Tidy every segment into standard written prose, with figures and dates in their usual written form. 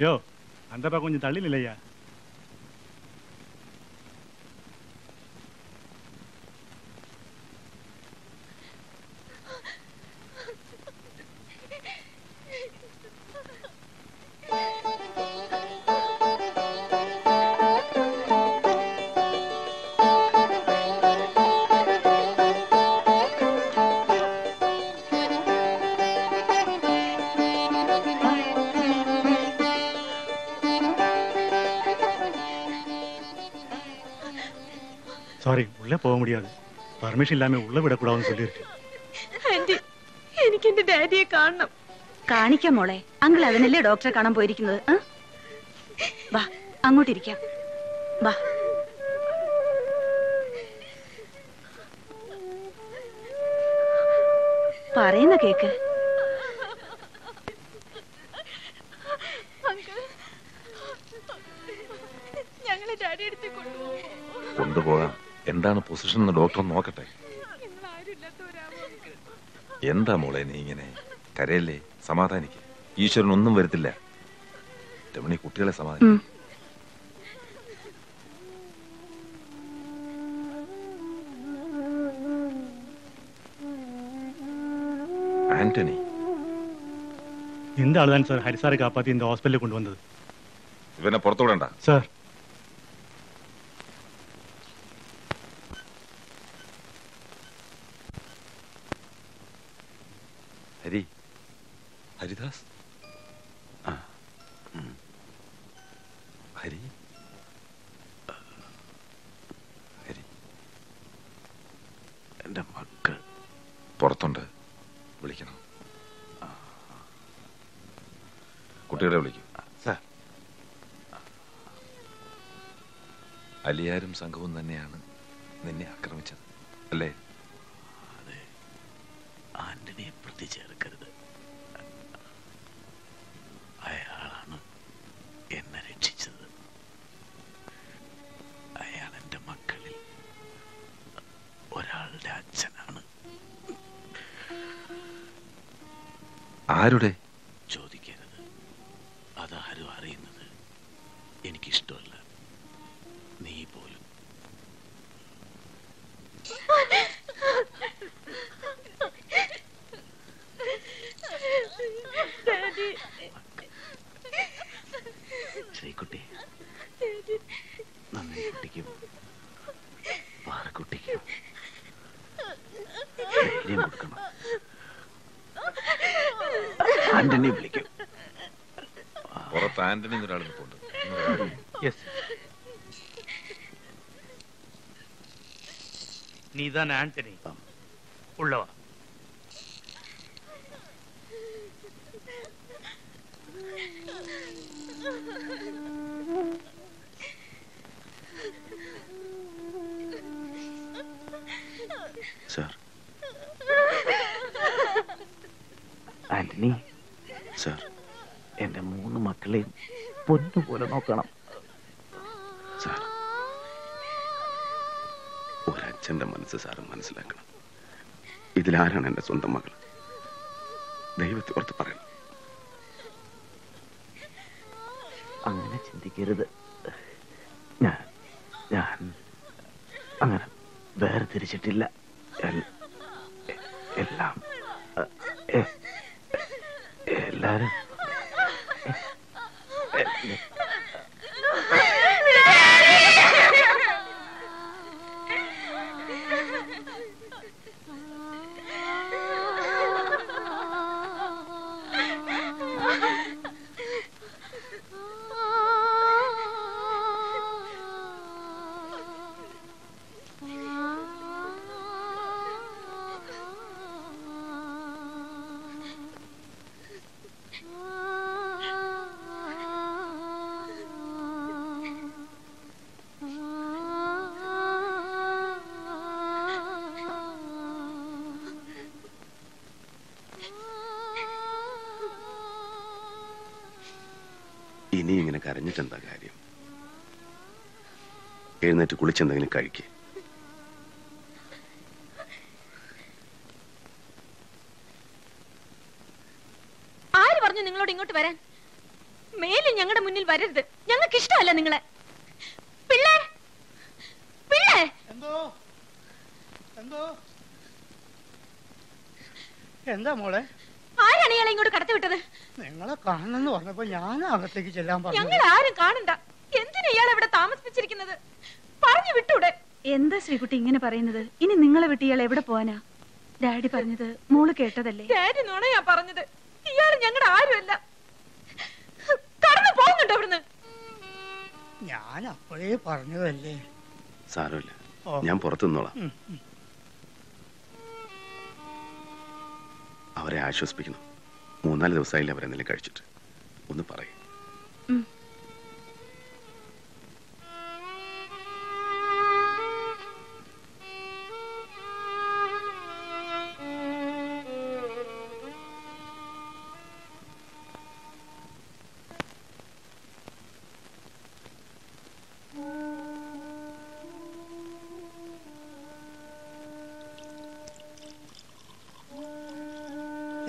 யோ அந்த பக்கம் கொஞ்சம் தள்ளி இல்லையா? சாரி, உள்ளே போக முடியாது. பர்மிஷன் இல்லாம உள்ள விடக்கூடாதுன்னு சொல்லியிருக்கு. ആന്റി, എനിക്ക് എന്റെ ഡാഡിയെ കാണണം. കാണിക്കാം മോളെ. അങ്കിൾ അതിനല്ലേ ഡോക്ടറെ കാണാൻ പോയിരിക്കുന്നത്. വാ, അങ്ങോട്ടിരിക്കാം. വാ. പറയുന്ന കേക്ക്. ഞങ്ങളെ ഡാഡി അടുത്ത് കൊണ്ടുപോകാം. എന്താണ് പൊസിഷൻ എന്ന് ഡോക്ടർ നോക്കട്ടെ. എന്താ മോളെ നീ ഇങ്ങനെ കരയല്ലേ? സമാധാനിക്ക്. ഈശ്വരൻ ഒന്നും വരുത്തില്ല. രമണി, കുട്ടികളെ സമാധാനിക്കും. ആന്റണി, இந்த ஆளுதான் சார் ஹரிசாரை காப்பாத்தி இந்த ஹாஸ்பிட்டலுக்கு கொண்டு வந்தது. ഇവനെ പുറത്തു വിടണ്ട சார். ഹരി, ഹരിദാസ്, ഹരി, ഹരി, എന്റെ മക്കൾ പുറത്തുണ്ട്. വിളിക്കണം. കുട്ടികളെ വിളിക്കും. അലിയാരും സംഘവും തന്നെയാണ് നിന്നെ ആക്രമിച്ചത് അല്ലേ? അതെ. ആന്റണിയെ പ്രതി ചേർക്കരുത്. അയാളാണ് എന്നെ രക്ഷിച്ചത്. അയാൾ എന്റെ മക്കളിൽ ഒരാളുടെ അച്ഛനാണ്. ആരുടെ? ചോദിക്കരുത്. അതാരും അറിയുന്നത് എനിക്കിഷ്ടമല്ല. നീ പോലും. ശ്രീകുട്ടി, നന്ദി കുട്ടിക്കും പാറക്കുട്ടിക്കും ധൈര്യം കൊടുക്കണം. ആന്റണി വിളിക്കും. പുറത്ത് ആന്റണി ഒരാൾ നിൽപ്പുണ്ട്. நீதான் ஆண்டனி. உள்ளவா. സാർ, ആന്റണി സാർ, എന്റെ 3 മക്കളെയും പൊന്നുപോലെ നോക്കണം സാർ. ഒരച്ഛന്റെ മനസ്സ് സാറ് മനസ്സിലാക്കണം. ഇതിലാരാണ് എന്റെ സ്വന്തം മകൾ? ദൈവത്തെ ഓർത്ത് പറയണം. അങ്ങനെ ചിന്തിക്കരുത്. ഞാൻ അങ്ങനെ വേർതിരിച്ചിട്ടില്ല. എല്ലാം എല്ലാരും ഇനി ഇങ്ങനെ കരഞ്ഞിട്ടെന്താ കാര്യം? എഴുന്നേറ്റ് കുളിച്ചെന്തെങ്കിലും കഴിക്കേ. ആര് പറഞ്ഞു നിങ്ങളോട് ഇങ്ങോട്ട് വരാൻ? മേലും ഞങ്ങളുടെ മുന്നിൽ വരരുത്. ഞങ്ങൾക്ക് ഇഷ്ടമല്ല നിങ്ങളെ. പിള്ളേ പിള്ളേ എന്തോ എന്തോ എന്താ മോളെ? ആരാണ് ഇയാളെ ഇങ്ങോട്ട് കടത്തി വിട്ടത്? നിങ്ങളെ കാണണമെന്ന് പറഞ്ഞപ്പോ ഞാൻ അകത്തേക്ക് ചെല്ലാൻ പറഞ്ഞു. ഞങ്ങൾ ആരും കാണണ്ട. എന്തിനാ ഇയാൾ ഇവിടെ താമസിപ്പിച്ചിരിക്കുന്നത്? പറഞ്ഞു വിട്ടൂടെ? എന്താ ശ്രീകുട്ടി ഇങ്ങനെ പറയുന്നത്? ഇനി നിങ്ങളെ വിട്ട് ഇയാൾ എവിടെ പോവാനാ? ഡാഡി പറഞ്ഞത് മോള് കേട്ടതല്ലേ? ഡാഡി നുണയാ പറഞ്ഞത്. ഇയാൾ ഞങ്ങളുടെ ആരുമല്ല. കടന്നു പോകുന്നുണ്ടോ അവിടുന്ന്? ഞാൻ അപ്പോഴേ പറഞ്ഞതല്ലേ. സാരമില്ല, ഞാൻ പുറത്തു നിന്നോളാം. അവരെ ആശ്വസിപ്പിക്കണം. 3-4 ദിവസമായില്ല അവരെന്തെങ്കിലും കഴിച്ചിട്ട്. ഒന്ന് പറയും.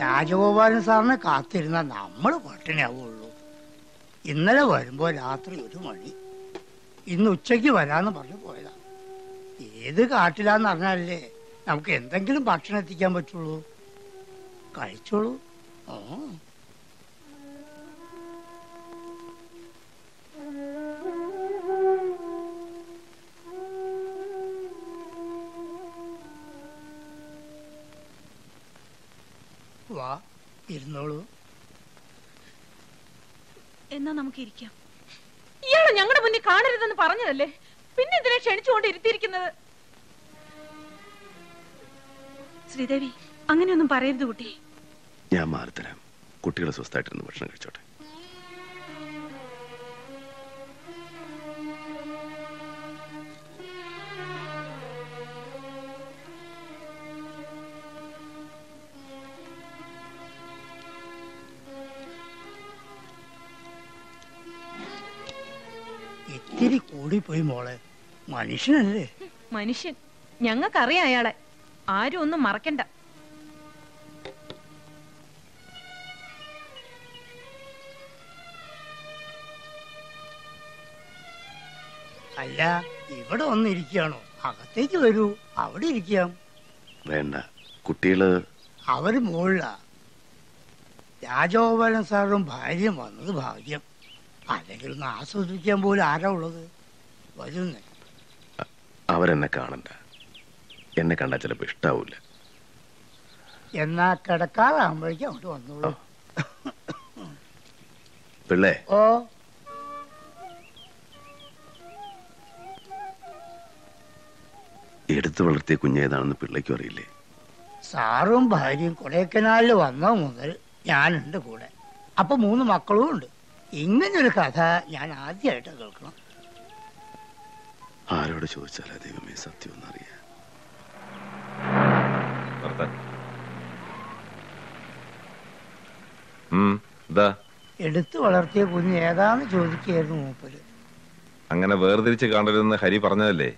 രാജഗോപാലൻ സാറിനെ കാത്തിരുന്ന നമ്മൾ പട്ടിണിയാവുള്ളൂ. ഇന്നലെ വരുമ്പോ രാത്രി 1 മണി. ഇന്ന് ഉച്ചയ്ക്ക് വരാന്ന് പറഞ്ഞു പോയതാ. ഏത് കാട്ടിലാന്ന് അറിഞ്ഞാലേ നമുക്ക് എന്തെങ്കിലും ഭക്ഷണം എത്തിക്കാൻ പറ്റുള്ളൂ. കഴിച്ചോളൂ. വാ, ഇരുന്നോളൂ. എന്നാ നമുക്ക് ഇരിക്കാം. ഇയാളെ ഞങ്ങളുടെ മുന്നിൽ കാണരുതെന്ന് പറഞ്ഞതല്ലേ, പിന്നെ ഇതിനെ ക്ഷണിച്ചുകൊണ്ട് ഇരുത്തിയിരിക്കുന്നത്? ശ്രീദേവി, അങ്ങനെയൊന്നും പറയരുത് കുട്ടി. ഞാൻ മാറിത്തരാം. കുട്ടികളെ സ്വസ്ഥമായിട്ടിരുന്ന് ഭക്ഷണം കഴിച്ചോട്ടെ. ഇത്തിരി കൂടിപ്പോയി മോളെ. മനുഷ്യനല്ലേ. മനുഷ്യൻ. ഞങ്ങൾക്കറിയാം അയാളെ. ആരും ഒന്നും മറക്കണ്ട. അല്ല, ഇവിടെ വന്നിരിക്കുകയാണോ? അകത്തേക്ക് വരൂ, അവിടെ ഇരിക്കാം. വേണ്ട, കുട്ടികള് അവര് മുകളിലാ. രാജഗോപാലൻ സാറും ഭാര്യയും വന്നത് ഭാഗ്യം. അല്ലെങ്കിൽ ഒന്ന് ആസ്വദിക്കാൻ പോലും ആരാ ഉള്ളത്? വരുന്നേ. അവരെന്നെ കാണണ്ട. എന്നെ കണ്ടാൽ ചിലപ്പോ ഇഷ്ടാവൂല. എന്നാ കിടക്കാറാകുമ്പോഴേക്കും അങ്ങോട്ട് വന്നോളൂ. പിള്ളേ, ഓ, എടുത്തു വളർത്തിയ കുഞ്ഞേതാണെന്ന് പിള്ളേക്കും അറിയില്ലേ? സാറും ഭാര്യയും കൊടൈക്കനാലിൽ വന്ന മുതൽ ഞാനുണ്ട് കൂടെ. അപ്പൊ 3 മക്കളും ഉണ്ട്. ഇങ്ങനൊരു കഥ ഞാൻ ആദ്യമായിട്ട് കേൾക്കണം. ആരോട് ചോദിച്ചാലേ ദൈവമേ സത്യം ഒന്നറിയാം. എടുത്തു വളർത്തിയ കുഞ്ഞ് ഏതാന്ന് ചോദിക്കുകയായിരുന്നു മൂപ്പര്. അങ്ങനെ വേർതിരിച്ച് കാണരുതെന്ന് ഹരി പറഞ്ഞതല്ലേ?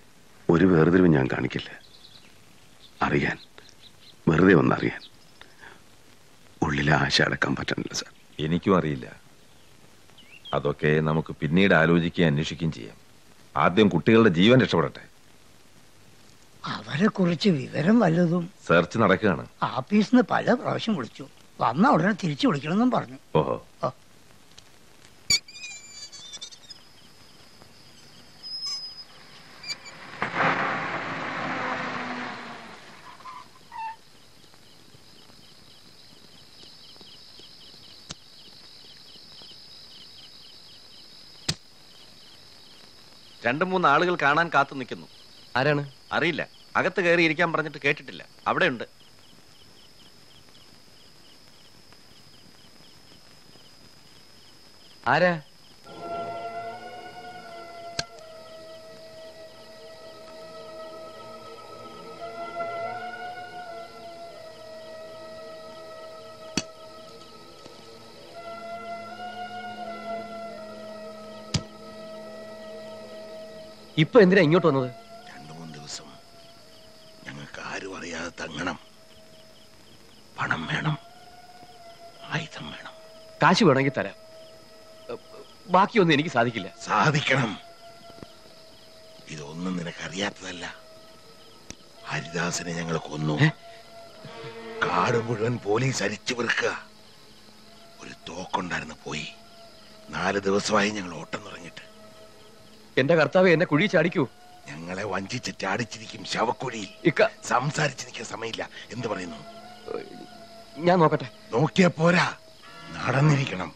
ഒരു വേർതിരിവ് ഞാൻ കാണിക്കില്ല. അറിയാൻ, വെറുതെ ഒന്നറിയാൻ. ഉള്ളിലെ ആശ അടക്കാൻ പറ്റണില്ല സാർ. എനിക്കും അറിയില്ല. അതൊക്കെ നമുക്ക് പിന്നീട് ആലോചിക്കുകയും അന്വേഷിക്കുകയും ചെയ്യാം. ആദ്യം കുട്ടികളുടെ ജീവൻ രക്ഷപ്പെടട്ടെ. അവരെ കുറിച്ച് വിവരം വല്ലതും? സെർച്ച് നടക്കുകയാണ്. ആഫീസിൽ നിന്ന് പല പ്രാവശ്യം വിളിച്ചു. വന്ന ഉടനെ തിരിച്ചു വിളിക്കണമെന്നും പറഞ്ഞു. ഓഹോ. രണ്ട് മൂന്ന് ആളുകൾ കാണാൻ കാത്തു നിൽക്കുന്നു. ആരാണ്? അറിയില്ല. അകത്ത് കയറി ഇരിക്കാൻ പറഞ്ഞിട്ട് കേട്ടിട്ടില്ല. അവിടെ ഉണ്ട്. ആരാ? ഇപ്പൊ എന്തിനാ ഇങ്ങോട്ട് വന്നത്? 2-3 ദിവസം ഞങ്ങൾക്ക് ആരും അറിയാതെ തങ്ങണം. പണം വേണം, ആയുധം വേണം. കാശ് വേണമെങ്കിൽ തരാം. ബാക്കിയൊന്നും എനിക്ക് സാധിക്കില്ല. സാധിക്കണം. ഇതൊന്നും നിനക്കറിയാത്തതല്ല. ഹരിദാസിനെ ഞങ്ങൾ കൊന്നു. കാട് മുഴുവൻ പോലീസ് അരിച്ചു വെറുക്കുക. ഒരു തോക്കുണ്ടായിരുന്നു പോയി. 4 ദിവസമായി ഞങ്ങൾ ഓട്ടം തുടങ്ങിയിട്ട്. എന്റെ കർത്താവ് എന്നെ കുഴി ചാടിക്കൂ. ഞങ്ങളെ വഞ്ചിച്ച് ചാടിച്ചിരിക്കും ശവക്കുഴിയിൽ. സംസാരിച്ചിരിക്കാൻ സമയമില്ല. എന്ത് പറയുന്നു? ഞാൻ നോക്കട്ടെ. നോക്കിയാ പോരാ, നടന്നിരിക്കണം.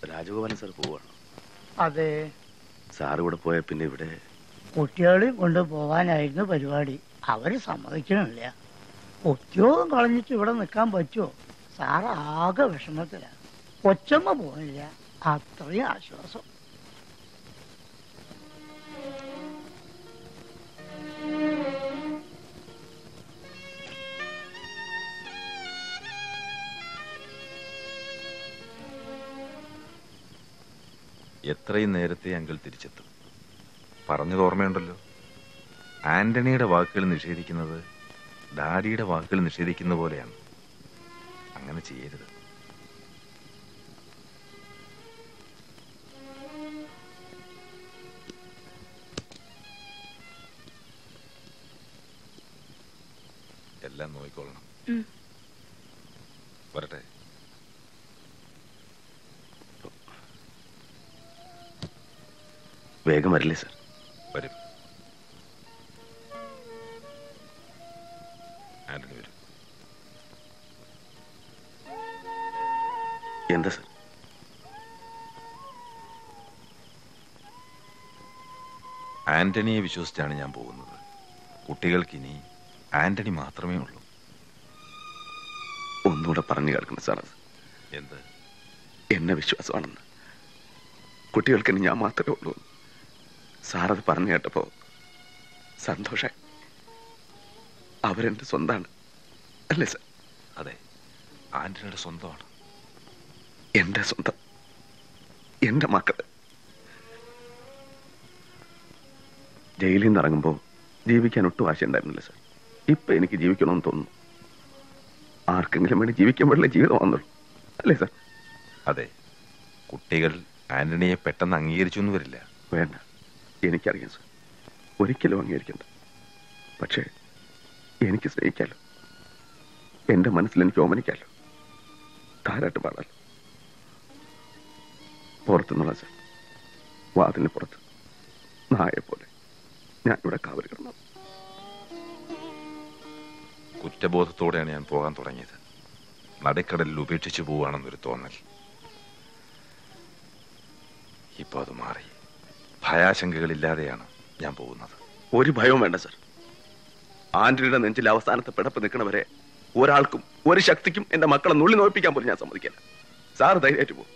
രാജഗോപാലൻ സാർ പോവാണ്. അതെ, സാർ ഇവിടെ പോയ പിന്നെ ഇവിടെ കുട്ടികളെയും കൊണ്ട് പോവാനായിരുന്നു പരിപാടി. അവര് സമ്മതിക്കണില്ല. ഉദ്യോഗം കളഞ്ഞിട്ട് ഇവിടെ നിൽക്കാൻ പറ്റുമോ? സാറ് ആകെ വിഷമത്തില. കൊച്ചമ്മ പോണില്ല, അത്രയും ആശ്വാസം. എത്രയും നേരത്തെ അങ്കിൾ തിരിച്ചെത്തും. പറഞ്ഞത് ഓർമ്മയുണ്ടല്ലോ, ആന്റണിയുടെ വാക്കുകൾ നിഷേധിക്കുന്നത് ഡാഡിയുടെ വാക്കുകൾ നിഷേധിക്കുന്ന പോലെയാണ്. അങ്ങനെ ചെയ്യരുത്. എല്ലാം നോക്കിക്കൊള്ളണം. വരട്ടെ. വേഗം വരില്ലേ സാർ? വരും. ആന്റണി വരും. എന്താ സാർ? ആന്റണിയെ വിശ്വസിച്ചാണ് ഞാൻ പോകുന്നത്. കുട്ടികൾക്കിനി ആന്റണി മാത്രമേ ഉള്ളൂ. ഒന്നുകൂടെ പറഞ്ഞു കേൾക്കണം സാർ. അത് എന്ത്? എന്നെ വിശ്വാസമാണെന്ന്. കുട്ടികൾക്കിനി ഞാൻ മാത്രമേ ഉള്ളൂ. സാറത് പറഞ്ഞു കേട്ടപ്പോ സന്തോഷായി. അവരെന്റെ സ്വന്തമാണ് അല്ലേ സാർ? അതെ, ആന്റണിയുടെ സ്വന്തമാണ്. എന്റെ സ്വന്തം, എന്റെ മക്കള്. ജയിലിൽ നിന്ന് ഇറങ്ങുമ്പോ ജീവിക്കാൻ ഒട്ടും ആശയുണ്ടായിരുന്നില്ല സാർ. ഇപ്പൊ എനിക്ക് ജീവിക്കണമെന്ന് തോന്നുന്നു. ആർക്കെങ്കിലും വേണ്ടി ജീവിക്കാൻ വേണ്ടിയുള്ള ജീവിതം വന്നുള്ളൂ അല്ലേ സാർ? അതെ, കുട്ടികൾ ആന്റണിയെ പെട്ടെന്ന് അംഗീകരിച്ചു എന്ന് വരില്ല. വേണ്ട, എനിക്കറിയാം സാർ. ഒരിക്കലും അംഗീകരിക്കണ്ട. പക്ഷേ എനിക്ക് സ്നേഹിക്കാലോ. എന്റെ മനസ്സിൽ എനിക്ക് ഓമനിക്കാലോ. താരാട്ട് പാടാലോ. പുറത്തുനിന്നുള്ള സാർ, വാതിലിന് പുറത്ത് നായെ പോലെ ഞാൻ ഇവിടെ കാവൽ കിടന്നു. കുറ്റബോധത്തോടെയാണ് ഞാൻ പോകാൻ തുടങ്ങിയത്. നടുക്കടലിൽ ഉപേക്ഷിച്ചു പോവുകയാണെന്നൊരു തോന്നൽ. ഇപ്പൊ അത് മാറി. ഭയാശങ്കകളില്ലാതെയാണ് ഞാൻ പോകുന്നത്. ഒരു ഭയവും വേണ്ട സാർ. ആന്റണിയുടെ നെഞ്ചിൽ അവസാനത്തെ പിടപ്പ് നിൽക്കണവരെ ഒരാൾക്കും ഒരു ശക്തിക്കും എന്റെ മക്കളെ നുള്ളി നോയിപ്പിക്കാൻ പോലും ഞാൻ സമ്മതിക്കില്ല. സാർ ധൈര്യമായിട്ട് പോകും.